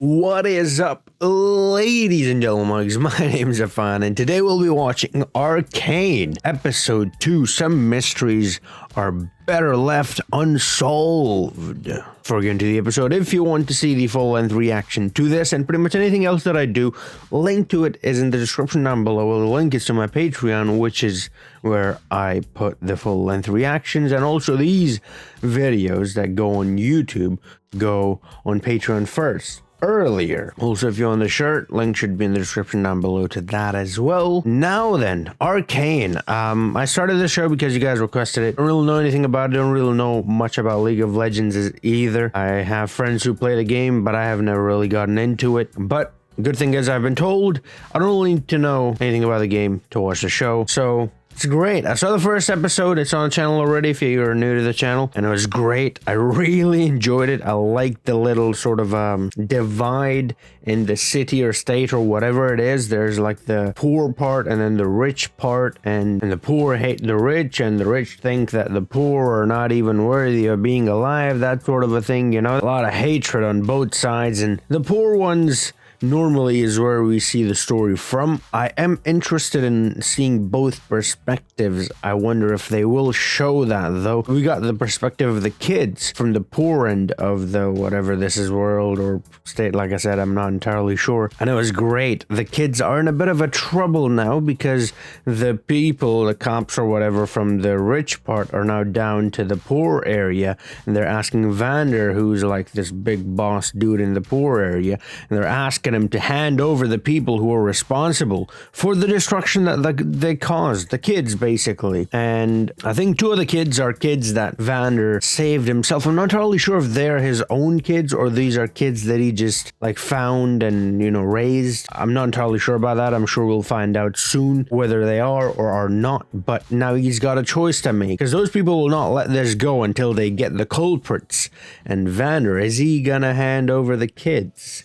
What is up, ladies and gentlemen? My name's Afan, and today we'll be watching Arcane, Episode 2, Some Mysteries Are Better Left Unsolved. Before we get into the episode, if you want to see the full-length reaction to this and pretty much anything else that I do, link to it is in the description down below. The link is to my Patreon, which is where I put the full-length reactions, and also these videos that go on YouTube go on Patreon first. Earlier. Also, if you want the shirt, link should be in the description down below to that as well. Now then, Arcane. I started the show because you guys requested it. Don't really know anything about it. Don't really know much about League of Legends either. I have friends who play the game, but I have never really gotten into it. But good thing is I've been told I don't really need to know anything about the game to watch the show. So it's great. I saw the first episode. It's on the channel already if you're new to the channel, and it was great. I really enjoyed it. I liked the little sort of divide in the city or state or whatever it is. There's like the poor part and then the rich part, and the poor hate the rich and the rich think that the poor are not even worthy of being alive, that sort of a thing, you know. A lot of hatred on both sides, and the poor ones normally is where we see the story from. I am interested in seeing both perspectives. I wonder if they will show that, though. We got the perspective of the kids from the poor end of the whatever this is world or state. Like I said, I'm not entirely sure, and it was great. The kids are in a bit of a trouble now because the people, the cops or whatever from the rich part, are now down to the poor area, and they're asking Vander, who's like this big boss dude in the poor area, and they're asking him to hand over the people who are responsible for the destruction that they caused, the kids basically. And I think two of the kids are kids that Vander saved himself. I'm not entirely sure if they're his own kids or these are kids that he just like found and, you know, raised. I'm not entirely sure about that. I'm sure we'll find out soon whether they are or are not, but now he's got a choice to make because those people will not let this go until they get the culprits. And Vander, is he gonna hand over the kids?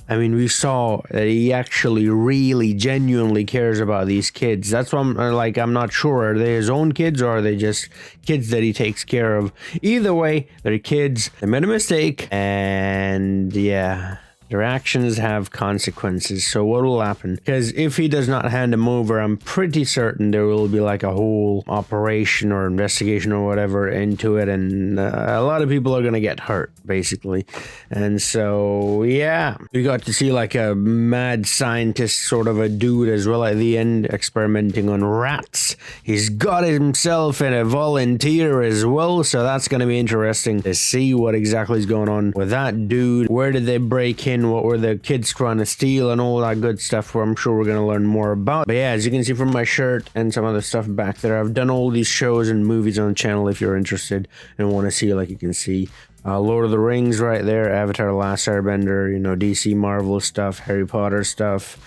I mean, we saw that he actually really genuinely cares about these kids. That's why I'm not sure. Are they his own kids or are they just kids that he takes care of? Either way, they're kids. They made a mistake, and yeah, their actions have consequences. So what will happen? Because if he does not hand them over, I'm pretty certain there will be like a whole operation or investigation or whatever into it, and a lot of people are going to get hurt, basically. And so, yeah, we got to see like a mad scientist sort of a dude as well at the end, experimenting on rats. He's got himself in a volunteer as well, so that's going to be interesting to see what exactly is going on with that dude. Where did they break in? What were the kids trying to steal and all that good stuff, where I'm sure we're going to learn more about. But yeah, as you can see from my shirt and some other stuff back there, I've done all these shows and movies on the channel if you're interested and want to see. Like you can see Lord of the Rings right there, Avatar: The Last Airbender, you know, DC Marvel stuff, Harry Potter stuff,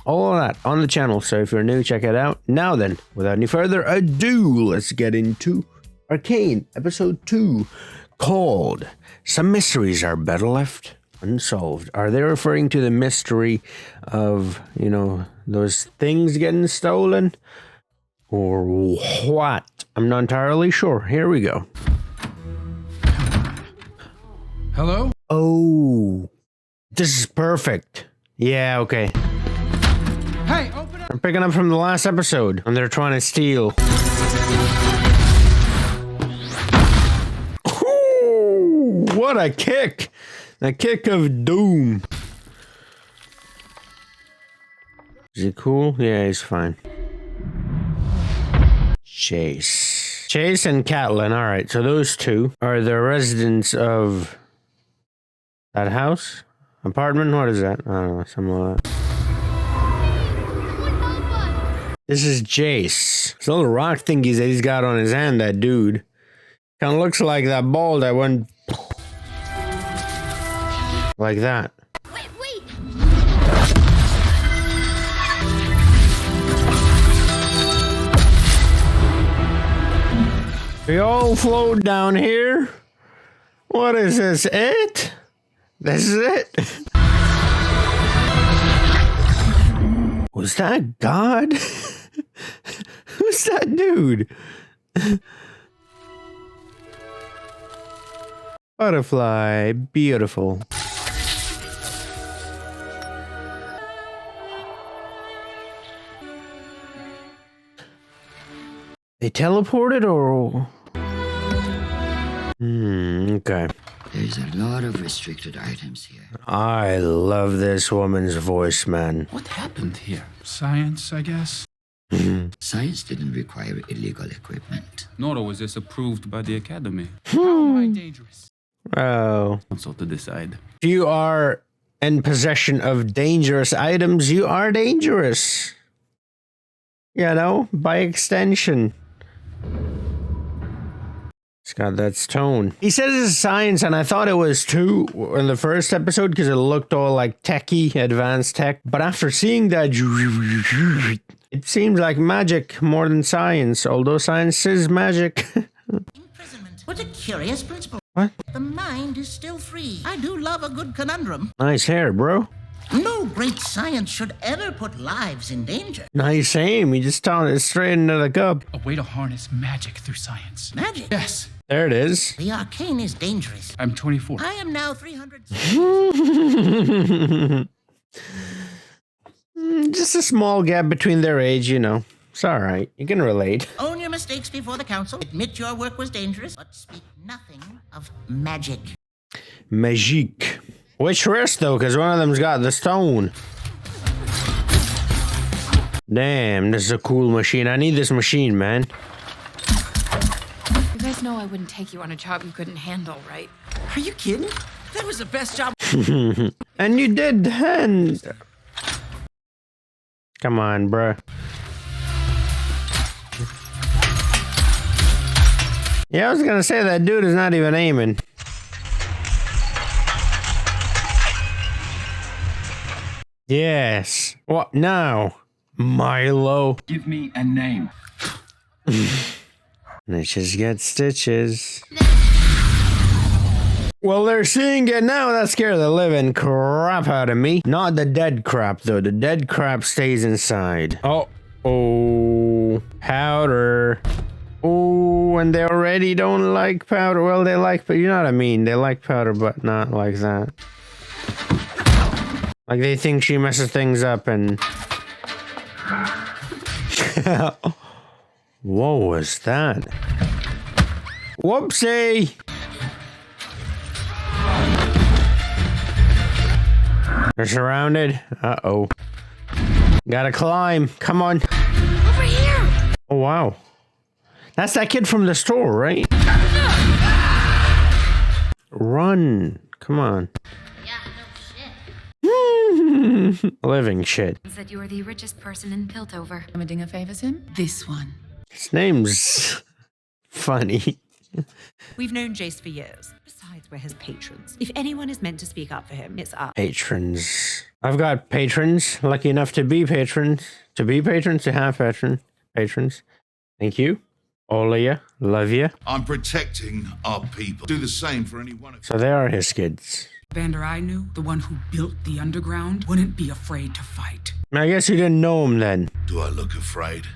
all of that on the channel. So if you're new, check it out. Now then, without any further ado, let's get into Arcane Episode 2, called Some Mysteries Are Better Left Unsolved. Are they referring to the mystery of, you know, those things getting stolen? Or what? I'm not entirely sure. Here we go. Hello? Oh, this is perfect. Yeah, okay. Hey, open up! We're picking up from the last episode, and they're trying to steal. Ooh, what a kick! The kick of doom. Is he cool? Yeah, he's fine. Chase and Catelyn. All right, so those two are the residents of that house? Apartment? What is that? I don't know, something like that. This is Jace. It's a little rock thingies that he's got on his hand, that dude. Kind of looks like that ball that went like that. Wait. We all float down here. What is this? It? This is it? Was that God? Who's that dude? Butterfly, beautiful. They teleported or? Okay. There's a lot of restricted items here. I love this woman's voice, man. What happened here? Science, I guess. Science didn't require illegal equipment. Nor was this approved by the Academy. How am I dangerous? Oh. Also to decide. If you are in possession of dangerous items, you are dangerous. You know, by extension. It's got that stone. He says it's science, and I thought it was too in the first episode because it looked all like techie, advanced tech. But after seeing that, it seems like magic more than science, although science is magic. Imprisonment. What a curious principle. What? The mind is still free. I do love a good conundrum. Nice hair, bro. No great science should ever put lives in danger. Nice aim. You just turned it straight into the cup. A way to harness magic through science. Magic? Yes. There it is. The arcane is dangerous. I'm 24. I am now 300. Just a small gap between their age, you know. It's alright. You can relate. Own your mistakes before the council. Admit your work was dangerous, but speak nothing of magic. Magique. Which wrist, though? Because one of them's got the stone. Damn, this is a cool machine. I need this machine, man. You guys know I wouldn't take you on a job you couldn't handle, right? Are you kidding? That was the best job. And you did hand. Come on, bruh. Yeah, I was gonna say that dude is not even aiming. Yes. What now? Milo. Give me a name. Snitches get stitches. Well, they're seeing it now. That scared the living crap out of me. Not the dead crap, though. The dead crap stays inside. Oh. Powder. Oh, and they already don't like powder. Well, they like, but you know what I mean. They like powder, but not like that. Like they think she messes things up and... What was that? Whoopsie! They're surrounded. Uh-oh. Gotta climb. Come on. Over here! Oh, wow. That's that kid from the store, right? Run. Come on. Living shit. Said you were the richest person in Piltover. Humdinger favors him? This one. His name's funny. We've known Jace for years. Besides, we're his patrons. If anyone is meant to speak up for him, it's us. Patrons. I've got patrons. Lucky enough to be patrons. To be patrons, to have patrons. Thank you. All of you. Love you. I'm protecting our people. Do the same for any one of you. So they are his kids. Vander I knew, the one who built the underground, wouldn't be afraid to fight. I guess you didn't know him then. Do I look afraid?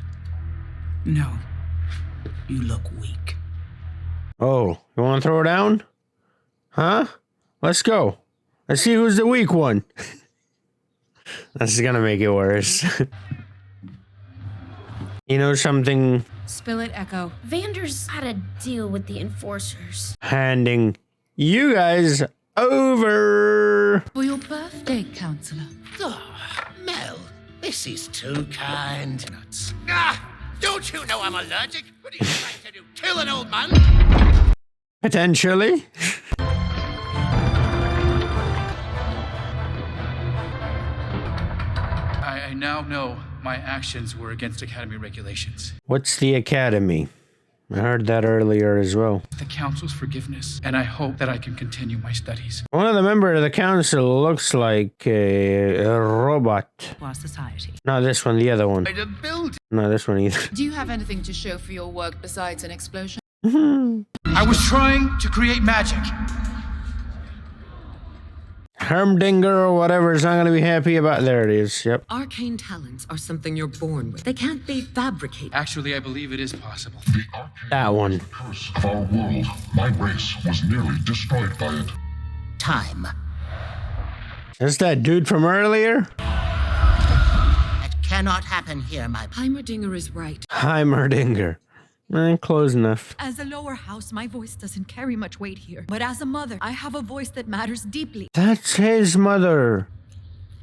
No. You look weak. Oh, you want to throw down? Huh? Let's go. Let's see who's the weak one. This is gonna make it worse. You know something? Spill it, Echo. Vander's had a deal with the enforcers. Handing you guys over. For your birthday, Counselor. Oh, Mel, this is too kind. Nuts. Don't you know I'm allergic? What are you trying to do? Kill an old man? Potentially. I now know my actions were against Academy regulations. What's the Academy? I heard that earlier as well. The Council's forgiveness, and I hope that I can continue my studies. One of the members of the council looks like a robot. Our society. Not this one, the other one. Made a building. Not this one either. Do you have anything to show for your work besides an explosion? I was trying to create magic. Hermdinger or whatever is not going to be happy about. There it is. Yep. Arcane talents are something you're born with. They can't be fabricated. Actually, I believe it is possible. That one. The curse of our world. My race was nearly destroyed by it. Time. Is that dude from earlier? That cannot happen here, my... Heimerdinger is right. Heimerdinger. Close enough. As a lower house, my voice doesn't carry much weight here. But as a mother, I have a voice that matters deeply. That's his mother.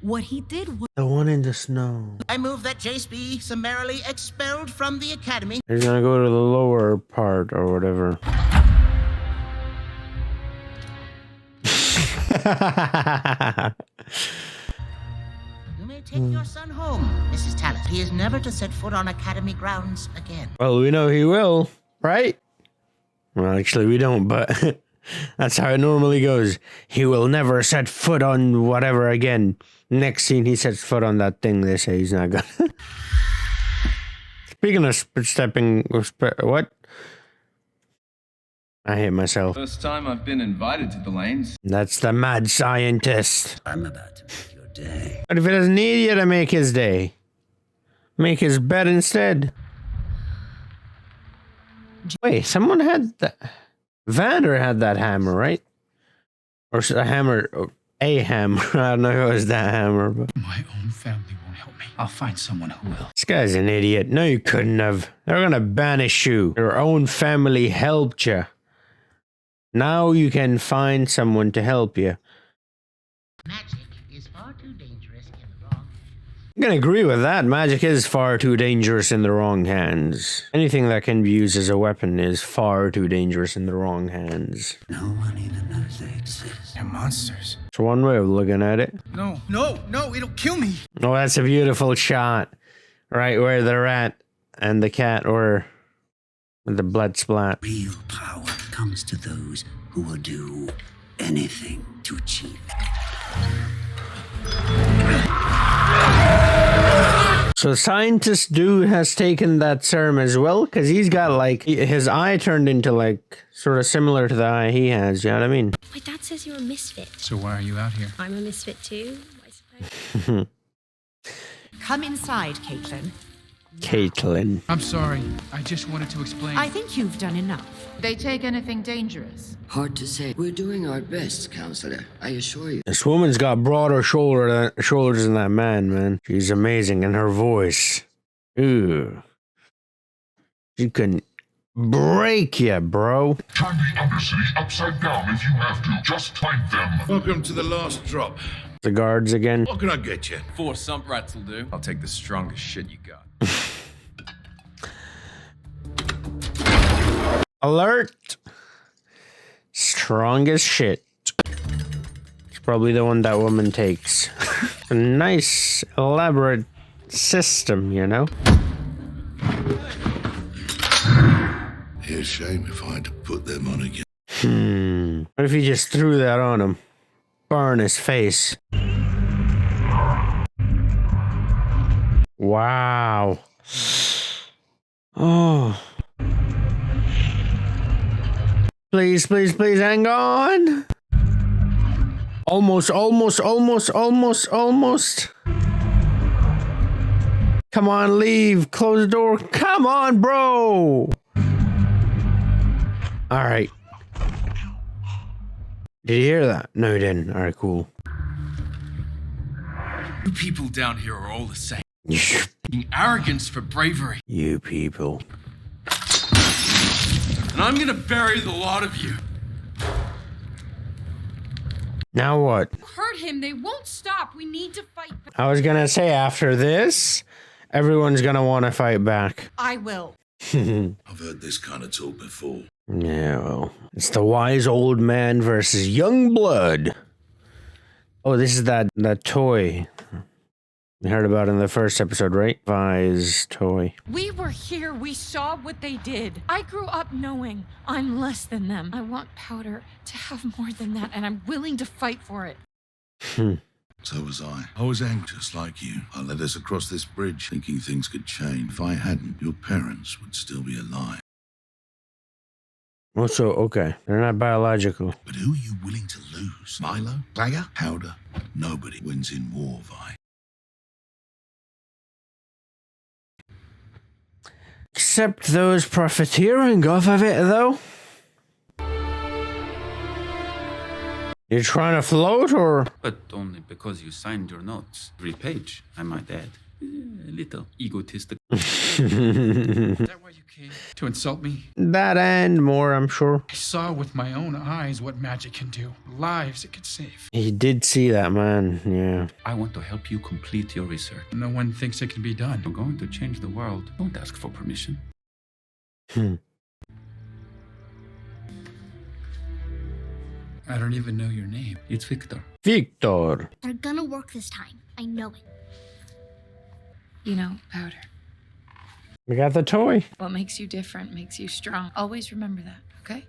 What he did was... The one in the snow. I move that Jace be summarily expelled from the academy. He's gonna go to the lower part or whatever. You may take your son home, Mrs. Tallis. He is never to set foot on academy grounds again. Well, we know he will, right? Well, actually, we don't, but that's how it normally goes. He will never set foot on whatever again. Next scene, he sets foot on that thing. They say he's not gonna. Speaking of what? I hate myself. First time I've been invited to the lanes. That's the mad scientist. I'm about to make your day. But if he doesn't need you to make his day, make his bed instead. Wait, someone had that. Vander had that hammer, right? Or a hammer. A hammer. I don't know if it was that hammer, but. My own family won't help me. I'll find someone who will. This guy's an idiot. No, you couldn't have. They're gonna banish you. Your own family helped you. Now you can find someone to help you. Magic is far too dangerous in the wrong. I'm gonna agree with that. Magic is far too dangerous in the wrong hands. Anything that can be used as a weapon is far too dangerous in the wrong hands. No one even knows they exist. They're monsters. It's one way of looking at it. No, it'll kill me. Oh, that's a beautiful shot. Right where the rat and the cat or the blood splat. Real power comes to those who will do anything to achieve it. So scientist dude has taken that serum as well, because he's got like his eye turned into like sort of similar to the eye he has. You know what I mean? My dad says you're a misfit. So why are you out here? I'm a misfit too, I suppose. Come inside, Caitlin. Caitlin. I'm sorry. I just wanted to explain. I think you've done enough. They take anything dangerous? Hard to say. We're doing our best, counselor. I assure you. This woman's got broader shoulders than that man. She's amazing, and her voice. Ooh. She can break you, bro. Turn the Undercity upside down if you have to. Just find them. Welcome to the last drop. The guards again. What can I get you? 4 sump rats will do. I'll take the strongest shit you got. Alert! Strongest shit. It's probably the one that woman takes. A nice, elaborate system, you know? It'd be a shame if I had to put them on again. What if you just threw that on him? Burn his face. Wow. Oh. Please, please, please, hang on. Almost. Come on, leave. Close the door. Come on, bro. All right. Did you hear that? No, you didn't. All right, cool. You people down here are all the same. Arrogance for bravery. You people. And I'm gonna bury the lot of you. Now what? Hurt him. They won't stop. We need to fight. I was gonna say after this, everyone's gonna want to fight back. I will. I've heard this kind of talk before. Yeah, well, it's the wise old man versus young blood. Oh, this is that toy we heard about in the first episode, right? Vi's toy. We were here. We saw what they did. I grew up knowing I'm less than them. I want Powder to have more than that, and I'm willing to fight for it. So was I. I was anxious like you. I led us across this bridge thinking things could change. If I hadn't, your parents would still be alive. Also, okay, they're not biological. But who are you willing to lose? Milo? Dagger? Powder? Nobody wins in war, Vi. Except those profiteering off of it, though. You're trying to float, or? But only because you signed your notes. Every page, I might add. A little egotistic. Is that why you came? To insult me? That and more, I'm sure. I saw with my own eyes what magic can do. Lives it could save. He did see that, man. Yeah. I want to help you complete your research. No one thinks it can be done. You're going to change the world. Don't ask for permission. I don't even know your name. It's Victor. Victor. They're gonna work this time. I know it. You know, Powder. We got the toy. What makes you different makes you strong. Always remember that, okay?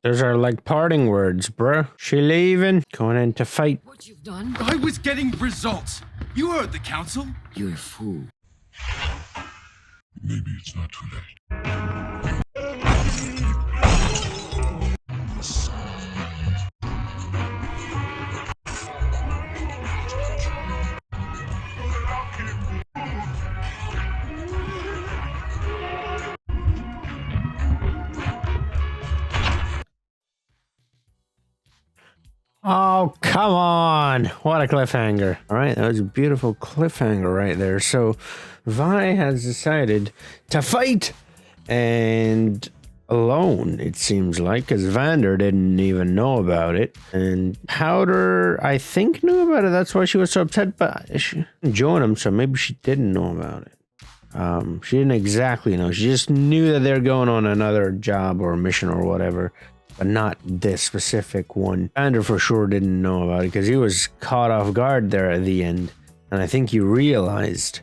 Those are like parting words, bruh. She leaving, going in to fight. What you've done? I was getting results. You heard the council. You're a fool. Maybe it's not too late. Oh, come on. What a cliffhanger. All right, that was a beautiful cliffhanger right there. So, Vi has decided to fight and alone, it seems like, because Vander didn't even know about it. And Powder, I think, knew about it. That's why she was so upset, but she didn't join him, so maybe she didn't know about it. She didn't exactly know. She just knew that they're going on another job or mission or whatever, but not this specific one. Vander for sure didn't know about it because he was caught off guard there at the end. And I think he realized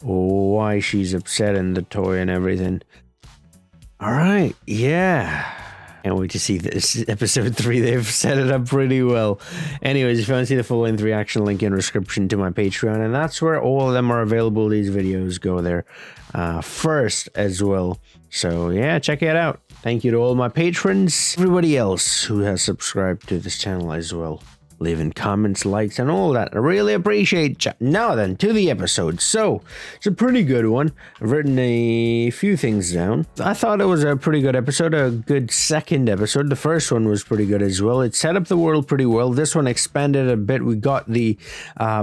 why she's upset in the toy and everything. All right, yeah. Can't wait to see this episode 3. They've set it up pretty well. Anyways, if you want to see the full-length reaction, link in the description to my Patreon, and that's where all of them are available. These videos go there first as well. So yeah, check it out. Thank you to all my patrons, everybody else who has subscribed to this channel as well. Leaving comments, likes, and all that. I really appreciate you. Now then, to the episode. So, it's a pretty good one. I've written a few things down. I thought it was a pretty good episode, a good second episode. The first one was pretty good as well. It set up the world pretty well. This one expanded a bit. We got the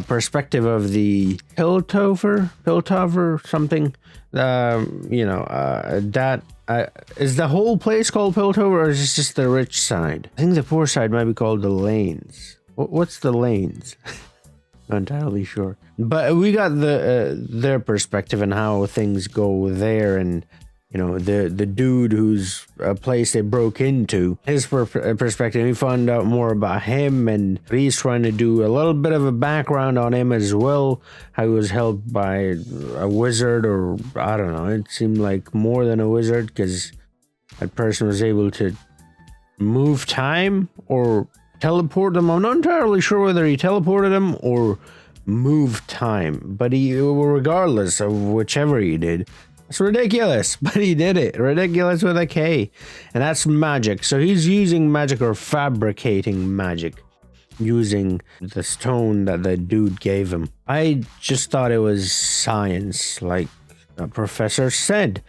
perspective of the Piltover something. Is the whole place called Piltover, or is this just the rich side? I think the poor side might be called the Lanes. What's the Lanes? Not entirely sure. But we got their perspective and how things go there, and you know, the dude whose place they broke into, his perspective. We found out more about him, and he's trying to do a little bit of a background on him as well. How he was helped by a wizard, or I don't know. It seemed like more than a wizard, because that person was able to move time or teleport them. I'm not entirely sure whether he teleported them or moved time, but regardless of whichever he did, it's ridiculous, but he did it. Ridiculous with a K. And that's magic. So he's using magic, or fabricating magic, using the stone that the dude gave him. I just thought it was science, like a professor said.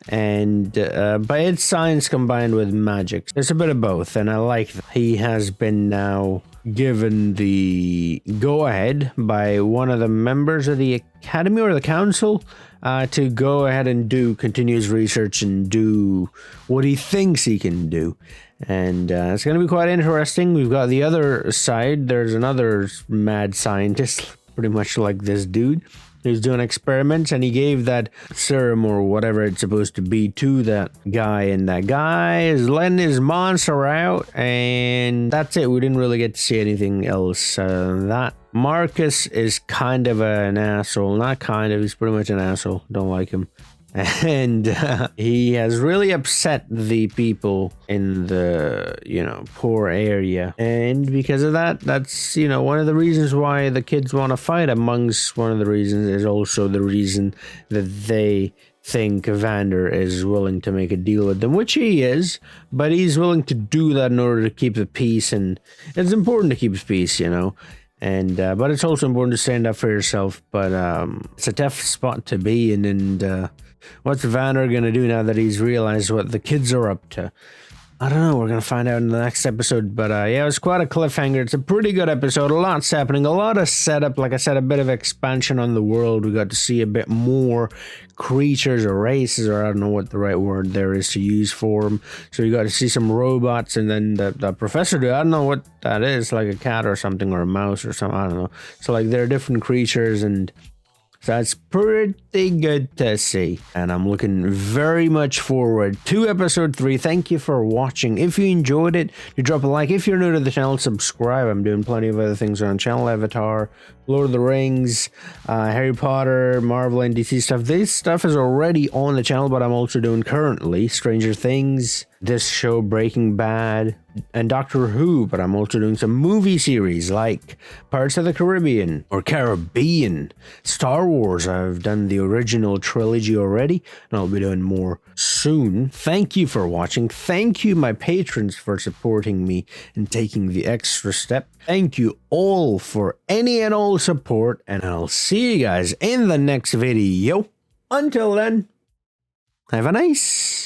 And but it's science combined with magic. It's a bit of both, and I like that. He has been now given the go-ahead by one of the members of the academy or the council to go ahead and continue his research and do what he thinks he can do. And it's going to be quite interesting. We've got the other side. There's another mad scientist, pretty much like this dude. He's doing experiments, and he gave that serum or whatever it's supposed to be to that guy, and that guy is letting his monster out, and that's it. We didn't really get to see anything else. That Marcus is kind of an asshole. Not kind of, he's pretty much an asshole. Don't like him. And he has really upset the people in the, poor area. And because of that, that's, one of the reasons why the kids want to fight. Amongst one of the reasons is also the reason that they think Vander is willing to make a deal with them, which he is, but he's willing to do that in order to keep the peace. And it's important to keep peace, And but it's also important to stand up for yourself. But it's a tough spot to be in. And what's Vander gonna do now that he's realized what the kids are up to? I don't know. We're going to find out in the next episode. But yeah, it was quite a cliffhanger. It's a pretty good episode. A lot's happening. A lot of setup. Like I said, a bit of expansion on the world. We got to see a bit more creatures or races, or I don't know what the right word there is to use for them. So you got to see some robots, and then the professor dude, I don't know what that is, like a cat or something, or a mouse or something, I don't know. So like there are different creatures, and so that's pretty good to see. And I'm looking very much forward to episode 3. Thank you for watching. If you enjoyed it, you drop a like. If you're new to the channel, subscribe. I'm doing plenty of other things on channel. Avatar, Lord of the Rings, Harry Potter, Marvel, and DC stuff. This stuff is already on the channel, but I'm also doing currently Stranger Things, this show Breaking Bad, and Doctor Who. But I'm also doing some movie series like Pirates of the Caribbean or Caribbean, Star Wars. I've done the original trilogy already, and I'll be doing more soon. Thank you for watching. Thank you, my patrons, for supporting me and taking the extra step. Thank you all for any and all support, and I'll see you guys in the next video. Until then, have a nice